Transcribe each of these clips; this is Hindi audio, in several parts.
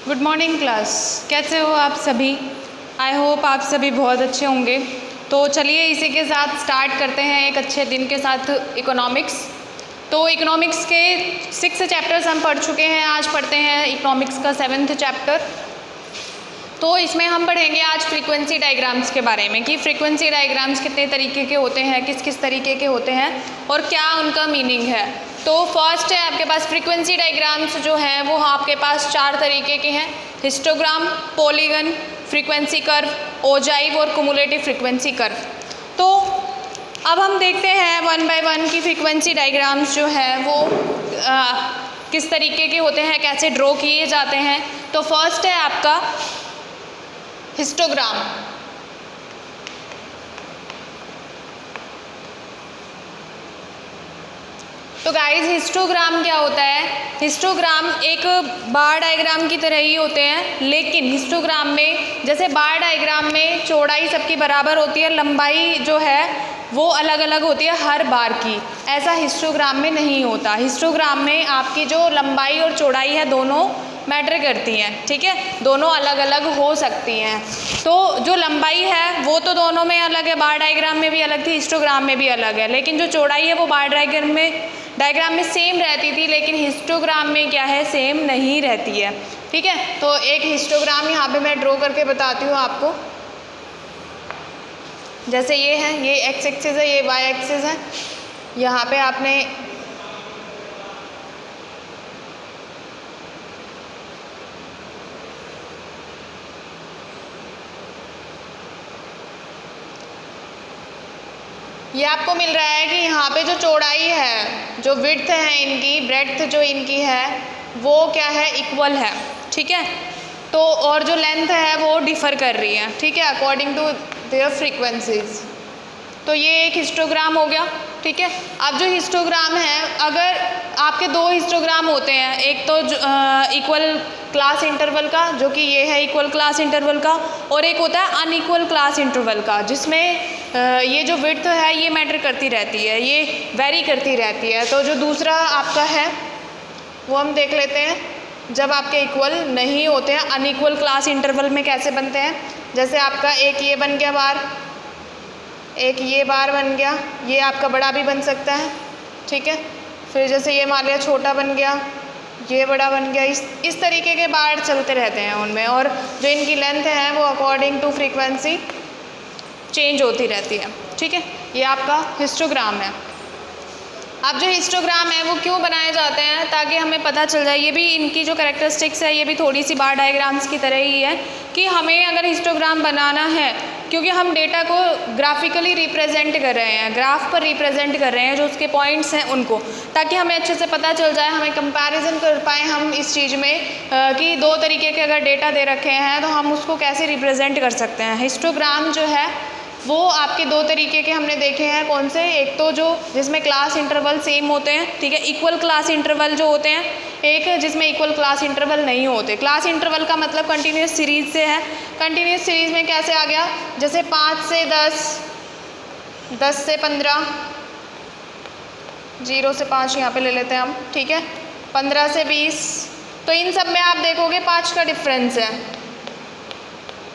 गुड मॉर्निंग क्लास, कैसे हो आप सभी। आई होप आप सभी बहुत अच्छे होंगे। तो चलिए इसी के साथ स्टार्ट करते हैं एक अच्छे दिन के साथ इकोनॉमिक्स। तो इकोनॉमिक्स के 6 चैप्टर्स हम पढ़ चुके हैं, आज पढ़ते हैं इकोनॉमिक्स का 7th चैप्टर। तो इसमें हम पढ़ेंगे आज फ्रीक्वेंसी डायग्राम्स के बारे में कि फ्रीक्वेंसी डायग्राम्स कितने तरीके के होते हैं, किस किस तरीके के होते हैं और क्या उनका मीनिंग है। तो फर्स्ट है आपके पास फ्रीक्वेंसी डायग्राम्स जो हैं वो आपके पास 4 तरीके के हैं, histogram, polygon, frequency curve, ogive और कुमुलेटिव फ्रीक्वेंसी कर्व। तो अब हम देखते हैं 1 बाय 1 की फ्रीक्वेंसी डायग्राम्स जो है वो किस तरीके के होते हैं, कैसे ड्रॉ किए जाते हैं। तो फर्स्ट है आपका हिस्टोग्राम। तो गाइस हिस्टोग्राम क्या होता है। हिस्टोग्राम एक बार डायग्राम की तरह ही होते हैं, लेकिन हिस्टोग्राम में जैसे बार डायग्राम में चौड़ाई सबकी बराबर होती है, लंबाई जो है वो अलग अलग होती है हर बार की, ऐसा हिस्टोग्राम में नहीं होता। हिस्टोग्राम में आपकी जो लंबाई और चौड़ाई है दोनों मैटर करती हैं, ठीक है, दोनों अलग अलग हो सकती हैं। तो जो लंबाई है वो तो दोनों में अलग है, बार डायग्राम में भी अलग थी, हिस्टोग्राम में भी अलग है, लेकिन जो चौड़ाई है वो बार डायग्राम में सेम रहती थी, लेकिन हिस्टोग्राम में क्या है, सेम नहीं रहती है, ठीक है। तो एक हिस्टोग्राम यहाँ पे मैं ड्रॉ करके बताती हूँ आपको। जैसे ये है, ये एक्स एक्सिस है, ये वाई एक्सिस है। यहाँ पे आपने ये आपको मिल रहा है कि यहाँ पे जो चौड़ाई है, जो विड्थ है इनकी, ब्रेड्थ जो इनकी है वो क्या है, इक्वल है, ठीक है। तो और जो लेंथ है वो डिफ़र कर रही है, ठीक है, अकॉर्डिंग टू देयर फ्रीक्वेंसीज। तो ये एक हिस्टोग्राम हो गया, ठीक है। अब जो हिस्टोग्राम है, अगर आपके 2 हिस्टोग्राम होते हैं, एक तो इक्वल क्लास इंटरवल का, जो कि ये है इक्वल क्लास इंटरवल का, और एक होता है अनइक्वल क्लास इंटरवल का, जिसमें ये जो विड्थ है ये मैटर करती रहती है, ये वेरी करती रहती है। तो जो दूसरा आपका है वो हम देख लेते हैं। जब आपके इक्वल नहीं होते हैं, अनइक्वल क्लास इंटरवल में कैसे बनते हैं, जैसे आपका एक ये बन गया बार, एक ये बार बन गया, ये आपका बड़ा भी बन सकता है, ठीक है। फिर जैसे ये मान लिया छोटा बन गया, ये बड़ा बन गया, इस तरीके के बार चलते रहते हैं उनमें, और जो इनकी लेंथ है वो अकॉर्डिंग टू फ्रीक्वेंसी चेंज होती रहती है, ठीक है। ये आपका हिस्टोग्राम है। अब जो हिस्टोग्राम है वो क्यों बनाए जाते हैं, ताकि हमें पता चल जाए, ये भी इनकी जो कैरेक्टरिस्टिक्स है ये भी थोड़ी सी बार डायग्राम्स की तरह ही है, कि हमें अगर हिस्टोग्राम बनाना है, क्योंकि हम डेटा को ग्राफिकली रिप्रेजेंट कर रहे हैं, ग्राफ पर रिप्रेजेंट कर रहे हैं जो उसके पॉइंट्स हैं उनको, ताकि हमें अच्छे से पता चल जाए, हमें कंपैरिजन कर पाएँ हम इस चीज़ में कि 2 तरीके के अगर डेटा दे रखे हैं तो हम उसको कैसे रिप्रेजेंट कर सकते हैं। हिस्टोग्राम जो है वो आपके 2 तरीके के हमने देखे हैं, कौन से, एक तो जो जिसमें क्लास इंटरवल सेम होते हैं, ठीक है, इक्वल क्लास इंटरवल जो होते हैं, एक जिसमें इक्वल क्लास इंटरवल नहीं होते। क्लास इंटरवल का मतलब कंटिन्यूस सीरीज से है। कंटिन्यूस सीरीज में कैसे आ गया, जैसे 5 से 10, 10 से 15, 0 से 5 यहाँ पे ले लेते हैं हम, ठीक है, 15 से 20। तो इन सब में आप देखोगे 5 का डिफरेंस है।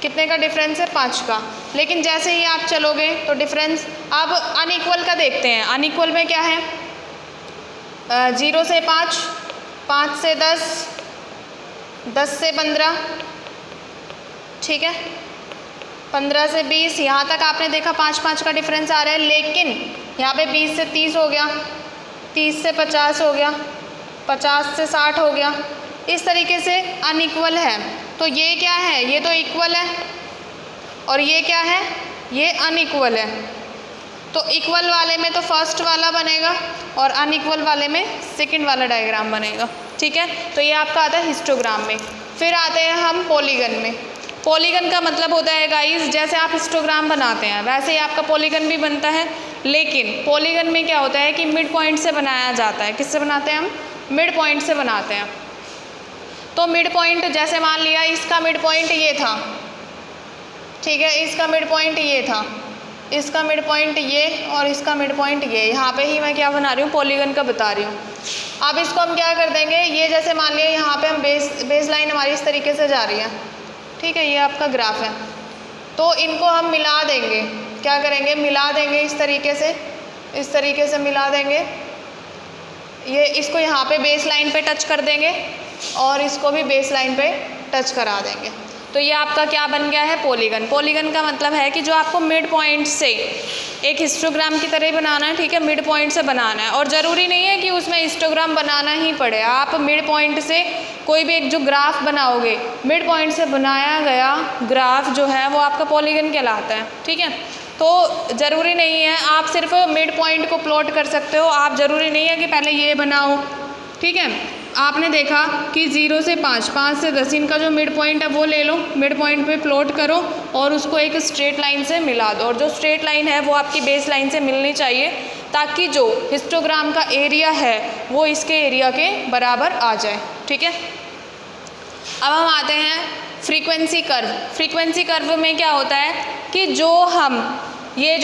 कितने का डिफरेंस है, 5 का। लेकिन जैसे ही आप चलोगे तो डिफरेंस, अब अनइक्वल का देखते हैं। अनइक्वल में क्या है, 0 से 5, 5 से 10, 10 से 15, ठीक है, 15 से 20, यहाँ तक आपने देखा 5-5 का डिफरेंस आ रहा है। लेकिन यहाँ पे 20 से 30 हो गया, 30 से 50 हो गया, 50 से 60 हो गया, इस तरीके से अनइक्वल है। तो ये क्या है, ये तो इक्वल है, और ये क्या है, ये अनइक्वल है। तो इक्वल वाले में तो फर्स्ट वाला बनेगा और अनइक्वल वाले में सेकंड वाला डायग्राम बनेगा, ठीक है। तो ये आपका आता है हिस्टोग्राम में। फिर आते हैं हम पॉलीगन में। पॉलीगन का मतलब होता है गाइस, जैसे आप हिस्टोग्राम बनाते हैं वैसे ही आपका पॉलीगन भी बनता है, लेकिन पॉलीगन में क्या होता है कि मिड पॉइंट से बनाया जाता है। किससे बनाते हैं हम, मिड पॉइंट से बनाते हैं। तो मिड पॉइंट, जैसे मान लिया इसका मिड पॉइंट ये था, ठीक है, इसका मिड पॉइंट ये था, इसका मिड पॉइंट ये और इसका मिड पॉइंट ये। यहाँ पे ही मैं क्या बना रही हूँ, पॉलीगन का बता रही हूँ। अब इसको हम क्या कर देंगे, ये जैसे मान लिया यहाँ पे हम बेस लाइन हमारी इस तरीके से जा रही है, ठीक है, ये आपका ग्राफ है। तो इनको हम मिला देंगे, क्या करेंगे, मिला देंगे इस तरीके से मिला देंगे। ये इसको यहाँ पे बेस लाइन पे टच कर देंगे और इसको भी बेस लाइन पे टच करा देंगे। तो ये आपका क्या बन गया है, पॉलीगन। पॉलीगन का मतलब है कि जो आपको मिड पॉइंट से एक हिस्टोग्राम की तरह ही बनाना है, ठीक है, मिड पॉइंट से बनाना है। और ज़रूरी नहीं है कि उसमें हिस्टोग्राम बनाना ही पड़े, आप मिड पॉइंट से कोई भी एक जो ग्राफ बनाओगे, मिड पॉइंट से बनाया गया ग्राफ जो है वो आपका पॉलीगन कहलाता है, ठीक है। तो ज़रूरी नहीं है आप सिर्फ मिड पॉइंट को प्लॉट कर सकते हो, आप ज़रूरी नहीं है कि पहले ये बनाओ, ठीक है। आपने देखा कि 0 से 5, 5 से 10, इनका जो मिड पॉइंट है वो ले लो, मिड पॉइंट पे प्लॉट करो और उसको एक स्ट्रेट लाइन से मिला दो। और जो स्ट्रेट लाइन है वो आपकी बेस लाइन से मिलनी चाहिए, ताकि जो हिस्टोग्राम का एरिया है वो इसके एरिया के बराबर आ जाए, ठीक है। अब हम आते हैं फ्रीक्वेंसी कर्व। फ्रीक्वेंसी कर्व में क्या होता है कि जो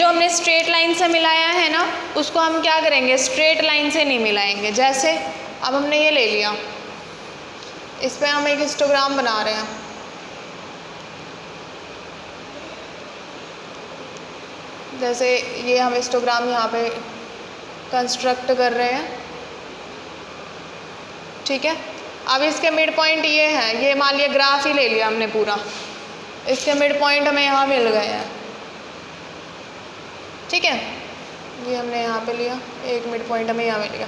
हमने स्ट्रेट लाइन से मिलाया है ना, उसको हम क्या करेंगे, स्ट्रेट लाइन से नहीं मिलाएंगे। जैसे अब हमने ये ले लिया, इस पे हम एक हिस्टोग्राम बना रहे हैं, जैसे ये हम हिस्टोग्राम यहाँ पे कंस्ट्रक्ट कर रहे हैं, ठीक है। अब इसके मिड पॉइंट ये है, ये मान लिया ग्राफ ही ले लिया हमने पूरा, इसके मिड पॉइंट हमें यहाँ मिल गए हैं, ठीक है। ये हमने यहाँ पे लिया, एक मिड पॉइंट हमें यहाँ मिल गया।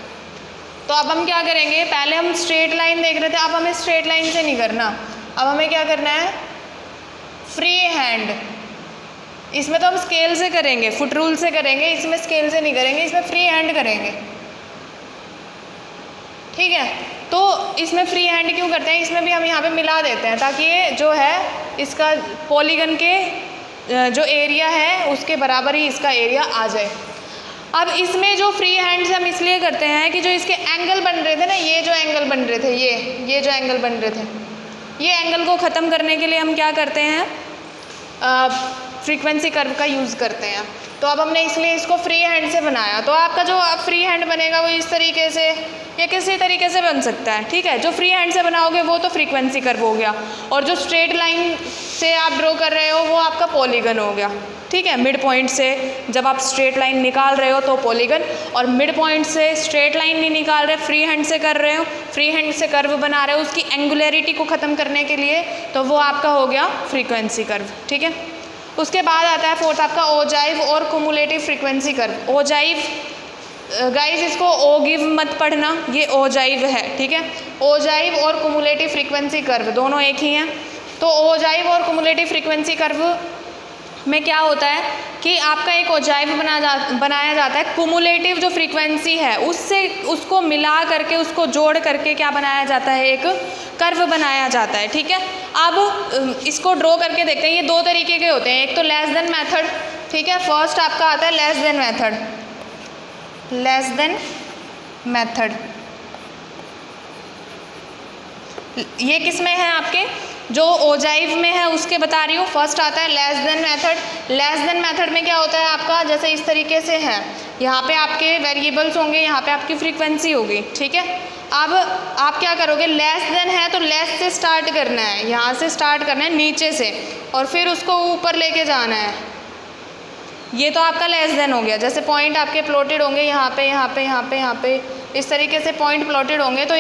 तो अब हम क्या करेंगे, पहले हम स्ट्रेट लाइन देख रहे थे, अब हमें स्ट्रेट लाइन से नहीं करना, अब हमें क्या करना है, फ्री हैंड। इसमें तो हम स्केल से करेंगे, फुट रूल से करेंगे, इसमें स्केल से नहीं करेंगे, इसमें फ्री हैंड करेंगे, ठीक है। तो इसमें फ्री हैंड क्यों करते हैं, इसमें भी हम यहाँ पे मिला देते हैं, ताकि ये जो है इसका पॉलीगन के जो एरिया है उसके बराबर ही इसका एरिया आ जाए। अब इसमें जो फ्री हैंड से हम इसलिए करते हैं कि जो इसके एंगल बन रहे थे ना, ये जो एंगल बन रहे थे, ये जो एंगल बन रहे थे, ये एंगल को ख़त्म करने के लिए हम क्या करते हैं, फ्रीक्वेंसी कर्व का यूज़ करते हैं। तो अब हमने इसलिए इसको फ्री हैंड से बनाया। तो आपका जो अब फ्री हैंड बनेगा वो इस तरीके से या किसी तरीके से बन सकता है, ठीक है। जो फ्री हैंड से बनाओगे वो तो फ्रीक्वेंसी कर्व हो गया, और जो स्ट्रेट लाइन से आप ड्रॉ कर रहे हो वो आपका पॉलीगन हो गया, ठीक है। मिड पॉइंट से जब आप स्ट्रेट लाइन निकाल रहे हो तो पॉलीगन, और मिड पॉइंट से स्ट्रेट लाइन नहीं निकाल रहे, फ्री हैंड से कर रहे हो, फ्री हैंड से कर्व बना रहे हो उसकी एंगुलरिटी को ख़त्म करने के लिए, तो वो आपका हो गया फ्रीक्वेंसी कर्व, ठीक है। उसके बाद आता है फोर्थ आपका ओजाइव और cumulative frequency curve. Ogive guys इसको ओ गिव मत पढ़ना, ये ओजाइव है, ठीक है। ओजाइव और कुमुलेटिव फ्रीक्वेंसी कर्व दोनों एक ही हैं। तो ओजाइव और कुमुलेटिव फ्रीक्वेंसी कर्व में क्या होता है कि आपका एक ओजाइव बनाया जाता है, कुमुलेटिव जो फ्रीक्वेंसी है उसको मिला करके, उसको जोड़ करके क्या बनाया जाता है, एक कर्व बनाया जाता है, ठीक है। अब इसको ड्रॉ करके देखते हैं। ये दो तरीके के होते हैं, एक तो लेस देन मेथड, ठीक है। फर्स्ट आपका आता है less than method, less than method. ये किस में है, आपके जो ओजाइव में है उसके बता रही हूँ। फर्स्ट आता है less than method. Less than method में क्या होता है आपका, जैसे इस तरीके से है, यहाँ पे आपके वेरिएबल्स होंगे, यहाँ पे आपकी फ्रीक्वेंसी होगी, ठीक है। अब आप क्या करोगे, लेस देन है तो लेस से स्टार्ट करना है, यहाँ से स्टार्ट करना है नीचे से, और फिर उसको ऊपर लेके जाना है। ये तो आपका लेस देन हो गया। जैसे पॉइंट आपके प्लॉटेड होंगे यहाँ पे, यहाँ पे, यहाँ पे, यहाँ पे, इस तरीके से पॉइंट प्लॉटेड होंगे, तो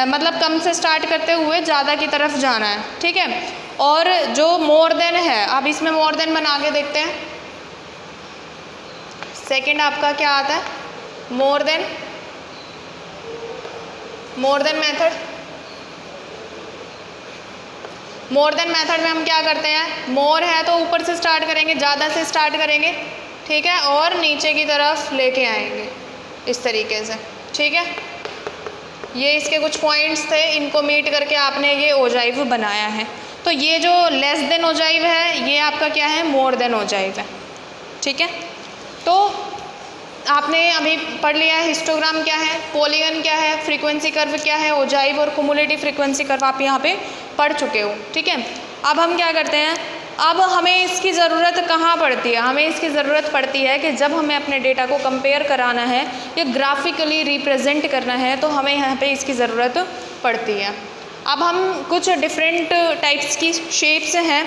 मतलब कम से स्टार्ट करते हुए ज़्यादा की तरफ जाना है, ठीक है। और जो मोर देन है, अब इसमें मोर देन बना के देखते हैं। सेकंड आपका क्या आता है, more than method. More than method में हम क्या करते हैं, मोर है तो ऊपर से स्टार्ट करेंगे, ज़्यादा से स्टार्ट करेंगे, ठीक है, और नीचे की तरफ लेके आएंगे इस तरीके से, ठीक है। ये इसके कुछ पॉइंट्स थे, इनको मीट करके आपने ये ओजाइव बनाया है। तो ये जो लेस देन ओजाइव है ये आपका क्या है, मोर देन ओजाइव है, ठीक है। तो आपने अभी पढ़ लिया है हिस्टोग्राम क्या है, पॉलीगन क्या है, फ्रीक्वेंसी कर्व क्या है, ओजाइव और कुमुलेटिव फ्रीक्वेंसी कर्व आप यहाँ पे पढ़ चुके हो, ठीक है। अब हम क्या करते हैं, अब हमें इसकी ज़रूरत कहाँ पड़ती है? हमें इसकी ज़रूरत पड़ती है कि जब हमें अपने डेटा को कंपेयर कराना है या ग्राफिकली रिप्रेजेंट करना है तो हमें यहाँ पे इसकी ज़रूरत पड़ती है। अब हम कुछ डिफरेंट टाइप्स की शेप्स हैं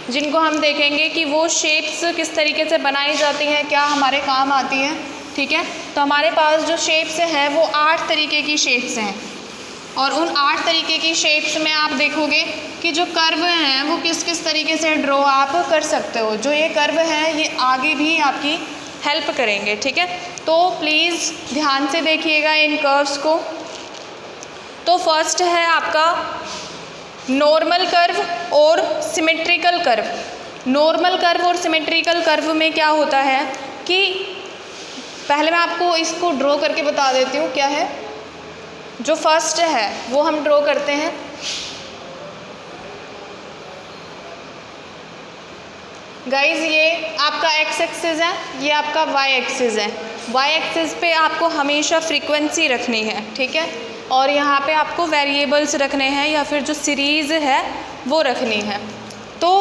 जिनको हम देखेंगे कि वो शेप्स किस तरीके से बनाई जाती हैं, क्या हमारे काम आती हैं। ठीक है, तो हमारे पास जो शेप्स हैं वो 8 तरीके की शेप्स हैं और उन 8 तरीके की शेप्स में आप देखोगे कि जो कर्व हैं वो किस किस तरीके से ड्रॉ आप कर सकते हो। जो ये कर्व हैं ये आगे भी आपकी हेल्प करेंगे। ठीक है, तो प्लीज़ ध्यान से देखिएगा इन कर्व्स को। तो फर्स्ट है आपका नॉर्मल कर्व और सिमेट्रिकल कर्व। नॉर्मल कर्व और सिमेट्रिकल कर्व में क्या होता है कि पहले मैं आपको इसको ड्रॉ करके बता देती हूँ क्या है। जो फर्स्ट है वो हम ड्रॉ करते हैं। गाइस ये आपका एक्स एक्सिस है, ये आपका वाई एक्सिस है। वाई एक्सिस पे आपको हमेशा फ्रीक्वेंसी रखनी है। ठीक है, और यहाँ पे आपको वेरिएबल्स रखने हैं या फिर जो सीरीज़ है वो रखनी है। तो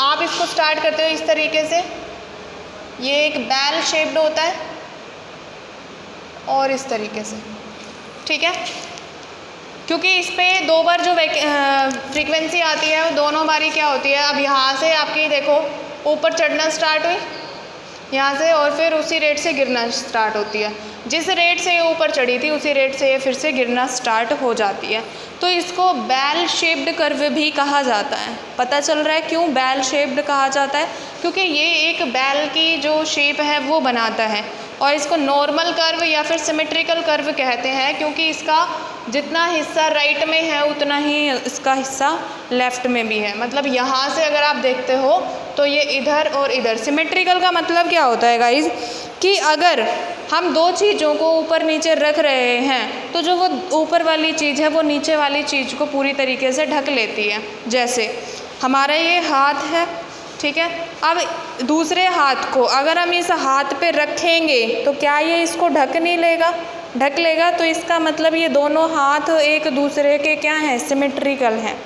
आप इसको स्टार्ट करते हो इस तरीके से, ये एक बैल शेप्ड होता है और इस तरीके से। ठीक है, क्योंकि इस पे 2 बार जो फ्रीक्वेंसी आती है वो दोनों बारी क्या होती है, अब यहाँ से आपकी देखो ऊपर चढ़ना स्टार्ट हुई यहाँ से और फिर उसी रेट से गिरना स्टार्ट होती है। जिस रेट से ये ऊपर चढ़ी थी उसी रेट से ये फिर से गिरना स्टार्ट हो जाती है। तो इसको बैल शेप्ड कर्व भी कहा जाता है। पता चल रहा है क्यों बैल शेप्ड कहा जाता है? क्योंकि ये एक बैल की जो शेप है वो बनाता है। और इसको नॉर्मल कर्व या फिर सिमेट्रिकल कर्व कहते हैं क्योंकि इसका जितना हिस्सा राइट में है उतना ही इसका हिस्सा लेफ़्ट में भी है। मतलब यहाँ से अगर आप देखते हो तो ये इधर और इधर। सिमेट्रिकल का मतलब क्या होता है गाइज कि अगर हम 2 चीज़ों को ऊपर नीचे रख रहे हैं तो जो वो ऊपर वाली चीज़ है वो नीचे वाली चीज़ को पूरी तरीके से ढक लेती है। जैसे हमारा ये हाथ है, ठीक है, अब दूसरे हाथ को अगर हम इस हाथ पे रखेंगे तो क्या ये इसको ढक नहीं लेगा? ढक लेगा। तो इसका मतलब ये दोनों हाथ एक दूसरे के क्या हैं? सिमेट्रिकल हैं।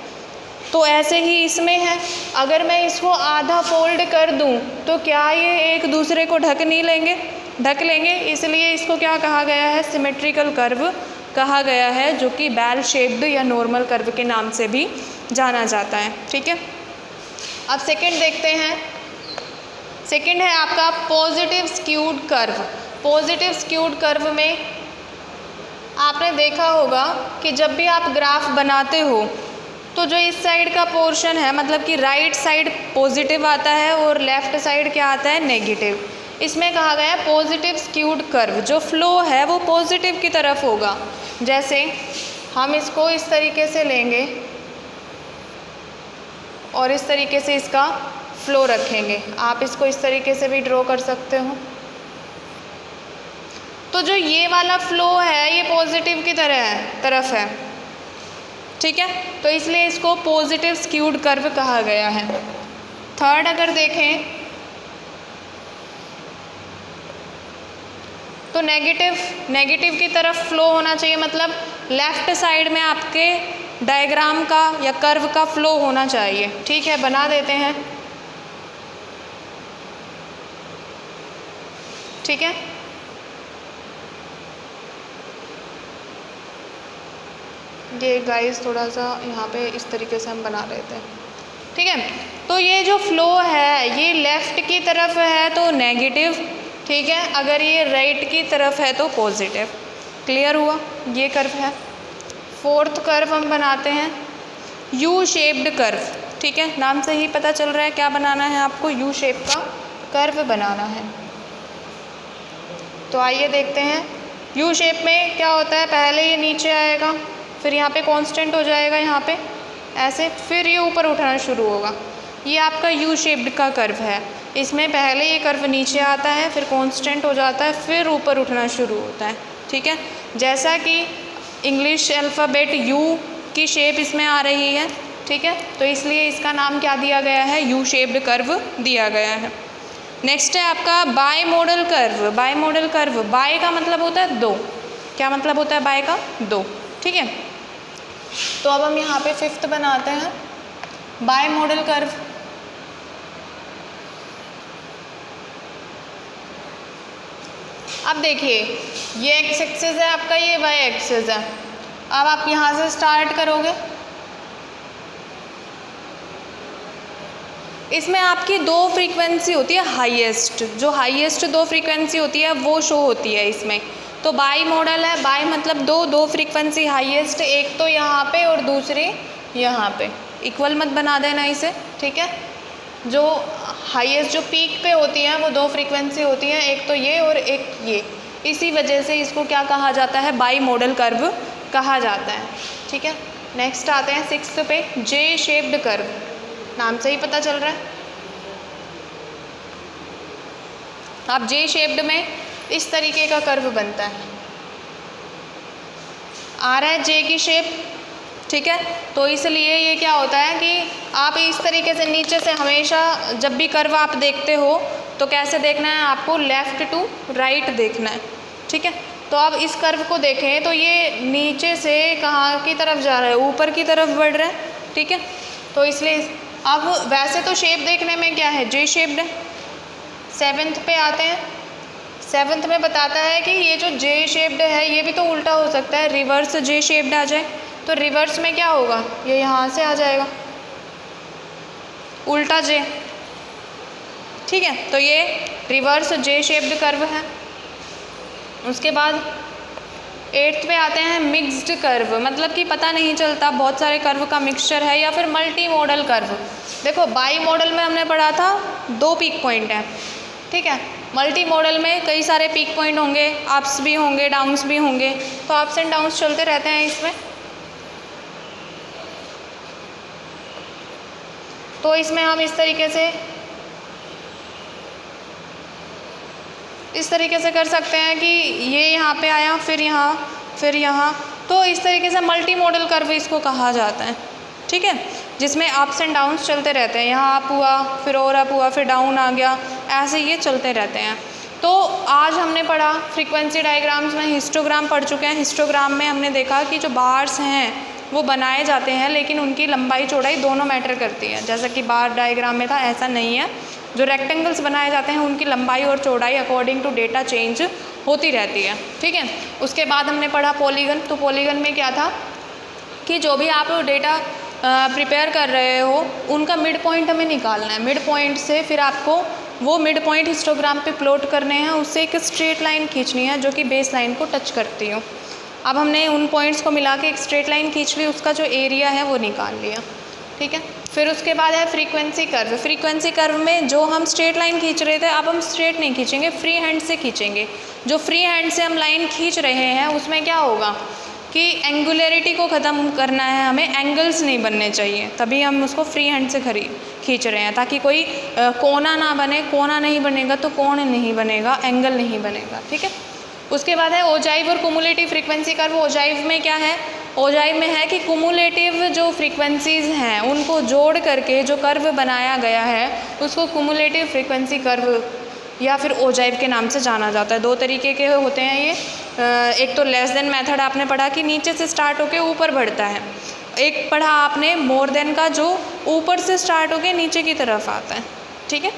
तो ऐसे ही इसमें है, अगर मैं इसको आधा फोल्ड कर दूं तो क्या ये एक दूसरे को ढक नहीं लेंगे? ढक लेंगे। इसलिए इसको क्या कहा गया है? सिमेट्रिकल कर्व कहा गया है, जो कि बैल शेप्ड या नॉर्मल कर्व के नाम से भी जाना जाता है। ठीक है, अब सेकंड देखते हैं। सेकंड है आपका positive skewed curve. Positive skewed curve में आपने देखा होगा कि जब भी आप ग्राफ बनाते हो तो जो इस साइड का पोर्शन है मतलब कि राइट साइड पॉजिटिव आता है और लेफ़्ट साइड क्या आता है? नेगेटिव। इसमें कहा गया है पॉजिटिव स्क्यूड कर्व। जो फ्लो है वो पॉजिटिव की तरफ होगा। जैसे हम इसको इस तरीके से लेंगे और इस तरीके से इसका फ्लो रखेंगे। आप इसको इस तरीके से भी ड्रॉ कर सकते हो। तो जो ये वाला फ्लो है ये पॉजिटिव की तरफ है। ठीक है, तो इसलिए इसको पॉजिटिव स्क्यूड कर्व कहा गया है। थर्ड अगर देखें तो नेगेटिव की तरफ फ्लो होना चाहिए। मतलब लेफ़्ट साइड में आपके डायग्राम का या कर्व का फ्लो होना चाहिए। ठीक है, बना देते हैं। ठीक है, ये गाइस थोड़ा सा यहाँ पे इस तरीके से हम बना लेते हैं। ठीक है, तो ये जो फ्लो है ये लेफ़्ट की तरफ है तो नेगेटिव। ठीक है, अगर ये राइट की तरफ है तो पॉजिटिव। क्लियर हुआ? ये कर्व है। फोर्थ कर्व हम बनाते हैं यू शेप्ड कर्व। ठीक है, नाम से ही पता चल रहा है क्या बनाना है आपको? यू शेप का कर्व बनाना है। तो आइए देखते हैं। यू शेप में क्या होता है? पहले ये नीचे आएगा, फिर यहाँ पे कांस्टेंट हो जाएगा, यहाँ पे ऐसे, फिर ये ऊपर उठना शुरू होगा। ये आपका यू शेप्ड का कर्व है। इसमें पहले ये कर्व नीचे आता है, फिर कांस्टेंट हो जाता है, फिर ऊपर उठना शुरू होता है। ठीक है, जैसा कि इंग्लिश अल्फ़ाबेट यू की शेप इसमें आ रही है। ठीक है, तो इसलिए इसका नाम क्या दिया गया है? यू शेप्ड कर्व दिया गया है। नेक्स्ट है आपका by model curve. By model curve, by का मतलब होता है 2। क्या मतलब होता है बाई का? 2। ठीक है, तो अब हम यहाँ पे फिफ्थ बनाते हैं बाई मॉडल कर्व। अब देखिए ये एक्स एक्सिस है आपका, ये वाई एक्सिस है। अब आप यहाँ से स्टार्ट करोगे, इसमें आपकी दो फ्रीक्वेंसी होती है हाईएस्ट, जो हाईएस्ट दो फ्रीक्वेंसी होती है वो शो होती है इसमें। तो बाई मॉडल है, बाई मतलब दो फ्रीक्वेंसी हाईएस्ट, एक तो यहाँ पे और दूसरी यहाँ पे। इक्वल मत बना देना इसे, ठीक है। जो हाईएस्ट जो पीक पे होती हैं वो दो फ्रीक्वेंसी होती हैं, एक तो ये और एक ये। इसी वजह से इसको क्या कहा जाता है, बाई मॉडल कर्व कहा जाता है, ठीक है। नेक्स्ट आते हैं 6th पे, जे शेप्ड कर्व। नाम से ही पता चल रहा है। अब जे शेप्ड में इस तरीके का कर्व बनता है, आ रहा है जे की शेप, ठीक है। तो इसलिए ये क्या होता है कि आप इस तरीके से नीचे से हमेशा जब भी कर्व आप देखते हो तो कैसे देखना है, आपको लेफ़्ट टू राइट देखना है, ठीक है। तो अब इस कर्व को देखें तो ये नीचे से कहाँ की तरफ जा रहा है, ऊपर की तरफ बढ़ रहा है, ठीक है। तो इसलिए अब वैसे तो शेप देखने में क्या है, जे शेप्ड है। 7th पे आते हैं, 7th में बताता है कि ये जो जे शेप्ड है ये भी तो उल्टा हो सकता है, रिवर्स जे शेप्ड आ जाए। तो रिवर्स में क्या होगा, ये यहाँ से आ जाएगा उल्टा जे, ठीक है। तो ये रिवर्स जे शेप्ड कर्व है। उसके बाद 8th पे आते हैं मिक्स्ड कर्व, मतलब कि पता नहीं चलता, बहुत सारे कर्व का मिक्सचर है, या फिर मल्टी मॉडल कर्व। देखो बाई मॉडल में हमने पढ़ा था 2 पीक पॉइंट है, ठीक है। मल्टी मॉडल में कई सारे पीक पॉइंट होंगे, अप्स भी होंगे, डाउन्स भी होंगे, तो अप्स एंड डाउन्स चलते रहते हैं इसमें। तो इसमें हम इस तरीके से कर सकते हैं कि ये यहाँ पे आया, फिर यहाँ, तो इस तरीके से मल्टी मॉडल कर्व इसको कहा जाता है, ठीक है। जिसमें अप्स एंड डाउन्स चलते रहते हैं, यहाँ अप हुआ, फिर और अप हुआ, फिर डाउन आ गया, ऐसे ये चलते रहते हैं। तो आज हमने पढ़ा फ्रीक्वेंसी डायग्राम्स में हिस्टोग्राम पढ़ चुके हैं। हिस्टोग्राम में हमने देखा कि जो बार्स हैं वो बनाए जाते हैं, लेकिन उनकी लंबाई चौड़ाई दोनों मैटर करती है। जैसा कि बार डायग्राम में था, ऐसा नहीं है। जो रेक्टेंगल्स बनाए जाते हैं उनकी लंबाई और चौड़ाई अकॉर्डिंग टू डेटा चेंज होती रहती है, ठीक है। उसके बाद हमने पढ़ा पॉलीगन। तो पॉलीगन में क्या था कि जो भी आप डेटा प्रिपेयर कर रहे हो उनका मिड पॉइंट हमें निकालना है। मिड पॉइंट से फिर आपको वो मिड पॉइंट हिस्टोग्राम पे प्लॉट करने हैं, उससे एक स्ट्रेट लाइन खींचनी है जो कि बेस लाइन को टच करती हो। अब हमने उन पॉइंट्स को मिला के एक स्ट्रेट लाइन खींच ली, उसका जो एरिया है वो निकाल लिया, ठीक है। फिर उसके बाद है फ्रीक्वेंसी कर्व। फ्रीक्वेंसी कर्व में जो हम स्ट्रेट लाइन खींच रहे थे, अब हम स्ट्रेट नहीं खींचेंगे, फ्री हैंड से खींचेंगे। जो फ्री हैंड से हम लाइन खींच रहे हैं उसमें क्या होगा कि एंगुलरिटी को ख़त्म करना है, हमें एंगल्स नहीं बनने चाहिए, तभी हम उसको फ्री हैंड से खींच रहे हैं, ताकि कोई कोना ना बने। कोना नहीं बनेगा तो कोण नहीं बनेगा, एंगल नहीं बनेगा, ठीक है। उसके बाद है ओजाइव और कुमुलेटिव फ्रीक्वेंसी कर्व। ओजाइव में क्या है, ओजाइव में है कि कुमुलेटिव जो फ्रीक्वेंसीज़ हैं उनको जोड़ करके जो कर्व बनाया गया है उसको कुमुलेटिव फ्रीक्वेंसी कर्व या फिर ओजाइव के नाम से जाना जाता है। 2 तरीके के होते हैं ये। एक तो लेस देन मेथड आपने पढ़ा कि नीचे से स्टार्ट होके ऊपर बढ़ता है। एक पढ़ा आपने मोर देन का, जो ऊपर से स्टार्ट होके नीचे की तरफ आता है, ठीक है।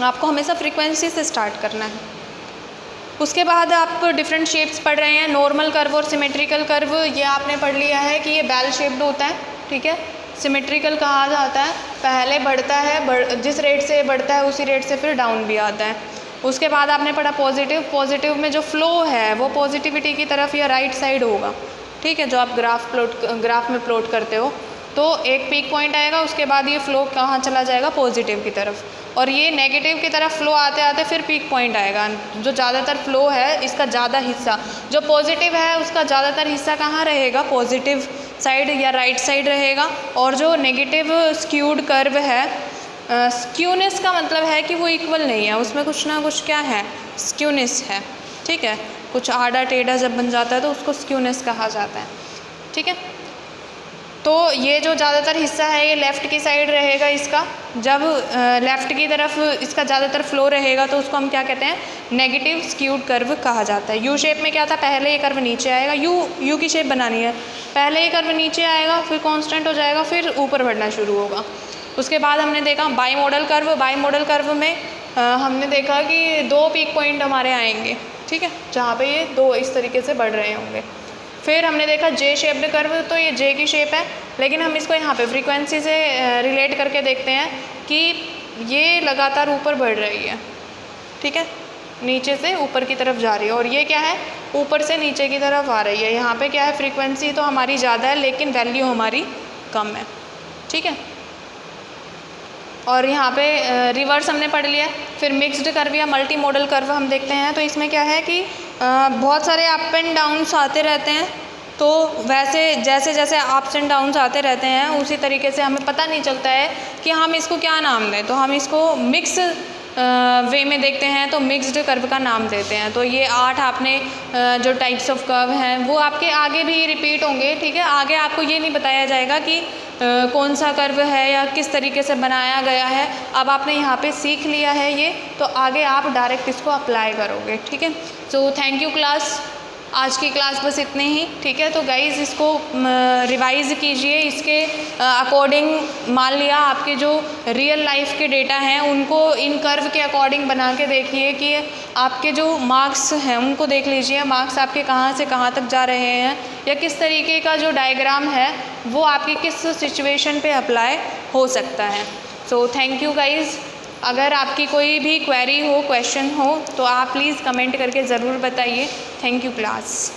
आपको हमेशा फ्रीक्वेंसी से स्टार्ट करना है। उसके बाद आप डिफरेंट शेप्स पढ़ रहे हैं, नॉर्मल कर्व और सिमेट्रिकल कर्व। ये आपने पढ़ लिया है कि ये बेल शेप्ड होता है, ठीक है। सिमेट्रिकल कहा जाता है, पहले बढ़ता है, जिस रेट से बढ़ता है उसी रेट से फिर डाउन भी आता है। उसके बाद आपने पढ़ा पॉजिटिव। पॉजिटिव में जो फ्लो है वो पॉजिटिविटी की तरफ या राइट साइड होगा, ठीक है। जो आप ग्राफ में प्लॉट करते हो तो एक पीक पॉइंट आएगा, उसके बाद ये फ्लो कहाँ चला जाएगा, पॉजिटिव की तरफ, और ये नेगेटिव की तरफ फ्लो आते आते फिर पीक पॉइंट आएगा। जो ज़्यादातर फ्लो है इसका ज़्यादा हिस्सा, जो पॉजिटिव है उसका ज़्यादातर हिस्सा कहाँ रहेगा, पॉजिटिव साइड या राइट साइड रहेगा। और जो नेगेटिव स्क्यूड कर्व है, स्क्यूनेस का मतलब है कि वो इक्वल नहीं है, उसमें कुछ ना कुछ क्या है, स्क्यूनेस है, ठीक है। कुछ आड़ा टेढ़ा जब बन जाता है तो उसको स्क्यूनेस कहा जाता है, ठीक है। तो ये जो ज़्यादातर हिस्सा है ये लेफ़्ट की साइड रहेगा इसका। जब लेफ़्ट की तरफ इसका ज़्यादातर फ्लो रहेगा तो उसको हम क्या कहते हैं, नेगेटिव स्क्यूड कर्व कहा जाता है। यू शेप में क्या था, पहले ये कर्व नीचे आएगा, यू की शेप बनानी है, पहले ये कर्व नीचे आएगा, फिर कांस्टेंट हो जाएगा, फिर ऊपर बढ़ना शुरू होगा। उसके बाद हमने देखा by model curve. By model curve में हमने देखा कि 2 पीक पॉइंट हमारे आएंगे, ठीक ठीक है, जहाँ पे ये दो इस तरीके से बढ़ रहे होंगे। फिर हमने देखा जे शेप्ड कर्व, तो ये जे की शेप है, लेकिन हम इसको यहाँ पे फ्रीक्वेंसी से रिलेट करके देखते हैं कि ये लगातार ऊपर बढ़ रही है, ठीक है, नीचे से ऊपर की तरफ जा रही है, और ये क्या है, ऊपर से नीचे की तरफ आ रही है। यहाँ पे क्या है, फ्रीक्वेंसी तो हमारी ज़्यादा है लेकिन वैल्यू हमारी कम है, ठीक है। और यहाँ पे रिवर्स हमने पढ़ लिया। फिर मिक्स्ड कर्व या मल्टी मॉडल कर्व हम देखते हैं, तो इसमें क्या है कि बहुत सारे अप एंड डाउन्स आते रहते हैं, तो वैसे जैसे जैसे अप्स एंड डाउन्स आते रहते हैं उसी तरीके से हमें पता नहीं चलता है कि हम इसको क्या नाम दें, तो हम इसको मिक्स वे में देखते हैं तो मिक्स्ड कर्व का नाम देते हैं। तो ये 8 आपने जो टाइप्स ऑफ कर्व हैं वो आपके आगे भी रिपीट होंगे, ठीक है। आगे आपको ये नहीं बताया जाएगा कि कौन सा कर्व है या किस तरीके से बनाया गया है। अब आपने यहाँ पे सीख लिया है ये, तो आगे आप डायरेक्ट इसको अप्लाई करोगे, ठीक है। सो थैंक यू क्लास, आज की क्लास बस इतने ही, ठीक है। तो गाइज़ इसको रिवाइज़ कीजिए, इसके अकॉर्डिंग मान लिया आपके जो रियल लाइफ के डेटा हैं उनको इन कर्व के अकॉर्डिंग बना के देखिए कि आपके जो मार्क्स हैं उनको देख लीजिए, मार्क्स आपके कहाँ से कहाँ तक जा रहे हैं, या किस तरीके का जो डायग्राम है वो आपकी किस सिचुएशन पे अप्लाई हो सकता है। So thank you guys. अगर आपकी कोई भी क्वेरी हो, क्वेश्चन हो, तो आप प्लीज़ कमेंट करके ज़रूर बताइए। Thank you class.